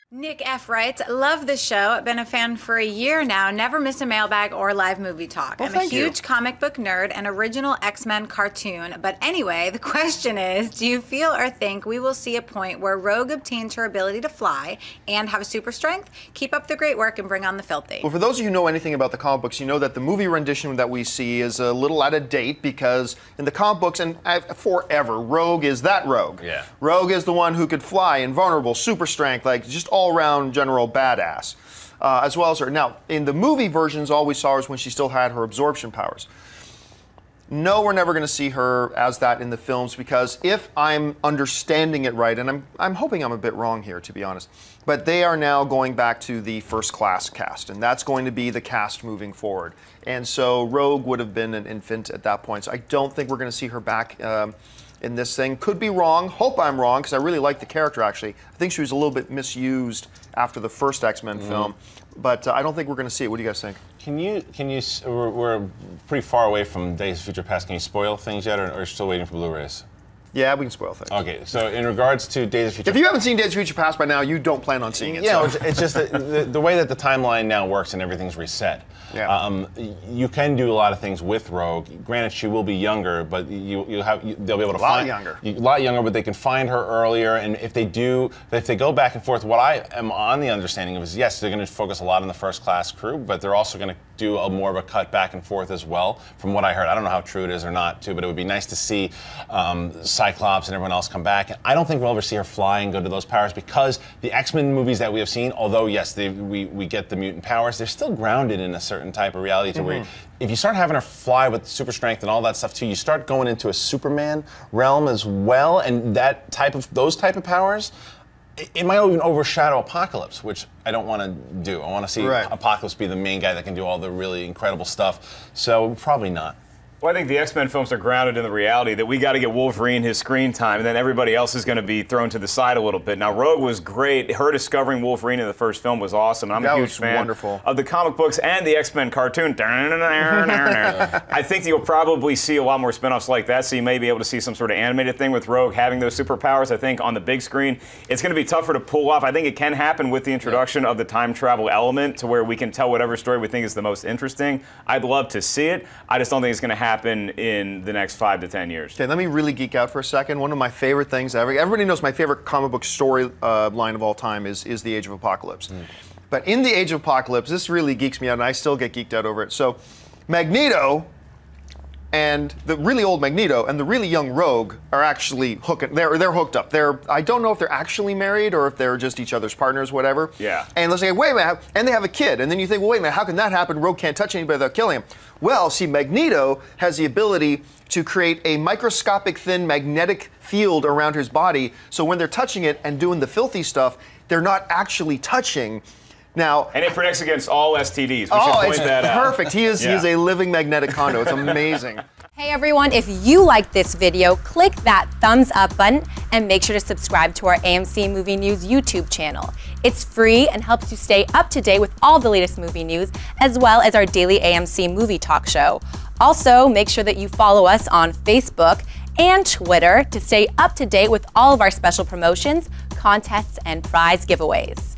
Nick F. writes, love the show. Been a fan for a year now. Never miss a mailbag or live movie talk. Well, I'm a huge comic book nerd and original X-Men cartoon. But anyway, the question is, do you feel or think we will see a point where Rogue obtains her ability to fly and have super strength? Keep up the great work and bring on the filthy. Well, for those of you who know anything about the comic books, you know that the movie rendition that we see is a little out of date because in the comic books, and forever, Rogue is that Rogue. Yeah. Rogue is the one who could fly, invulnerable, super strength, like just all-around general badass, as well as her. Now, in the movie versions, all we saw was when she still had her absorption powers. No, we're never going to see her as that in the films because if I'm understanding it right, and I'm hoping I'm a bit wrong here, to be honest, but they are now going back to the First Class cast, and that's going to be the cast moving forward. And so Rogue would have been an infant at that point. So I don't think we're going to see her back in this thing. Could be wrong. Hope I'm wrong because I really like the character, actually. I think she was a little bit misused after the first X-Men film, but I don't think we're going to see it. What do you guys think? Can you, we're pretty far away from Days of Future Past. Can you spoil things yet, or are you still waiting for Blu-rays? Yeah, we can spoil things. Okay, so in regards to Days of Future... If you haven't seen Days of Future Past by now, you don't plan on seeing it. Yeah, so. it's just the way that the timeline now works and everything's reset. Yeah. You can do a lot of things with Rogue. Granted, she will be younger, but they'll be able to find... A lot younger, but they can find her earlier, and if they go back and forth, what I am on the understanding of is, yes, they're going to focus a lot on the First Class crew, but they're also going to do more of a cut back and forth as well, from what I heard. I don't know how true it is or not, too, but it would be nice to see Cyclops and everyone else come back. And I don't think we'll ever see her fly and go to those powers because the X-Men movies that we have seen, although, yes, we get the mutant powers, they're still grounded in a certain type of reality to where if you start having her fly with super strength and all that stuff, too, you start going into a Superman realm as well, and those type of powers, it might even overshadow Apocalypse, which I don't want to do. I want to see Apocalypse be the main guy that can do all the really incredible stuff. So probably not. Well, I think the X-Men films are grounded in the reality that we got to get Wolverine his screen time, and then everybody else is going to be thrown to the side a little bit. Now, Rogue was great. Her discovering Wolverine in the first film was awesome. I'm a huge fan of the comic books and the X-Men cartoon. I think that you'll probably see a lot more spinoffs like that, so you may be able to see some sort of animated thing with Rogue having those superpowers. I think on the big screen, it's going to be tougher to pull off. I think it can happen with the introduction of the time travel element to where we can tell whatever story we think is the most interesting. I'd love to see it. I just don't think it's going to happen in the next 5 to 10 years. Okay, let me really geek out for a second. One of my favorite things ever, everybody knows my favorite comic book story line of all time is The Age of Apocalypse. But in The Age of Apocalypse, this really geeks me out, and I still get geeked out over it. So Magneto and the really old Magneto and the really young Rogue are actually they're hooked up. I don't know if they're actually married or if they're just each other's partners, whatever. Yeah. And let's say, wait a minute, and they have a kid. And then you think, well, wait a minute, how can that happen? Rogue can't touch anybody without killing him. Well, see, Magneto has the ability to create a microscopic thin magnetic field around his body, so when they're touching it and doing the filthy stuff, they're not actually touching. Now, and it protects against all STDs. We should point that out. Perfect. He is a living magnetic conduit. It's amazing. Hey everyone, if you liked this video, click that thumbs up button and make sure to subscribe to our AMC Movie News YouTube channel. It's free and helps you stay up to date with all the latest movie news, as well as our daily AMC movie talk show. Also, make sure that you follow us on Facebook and Twitter to stay up to date with all of our special promotions, contests, and prize giveaways.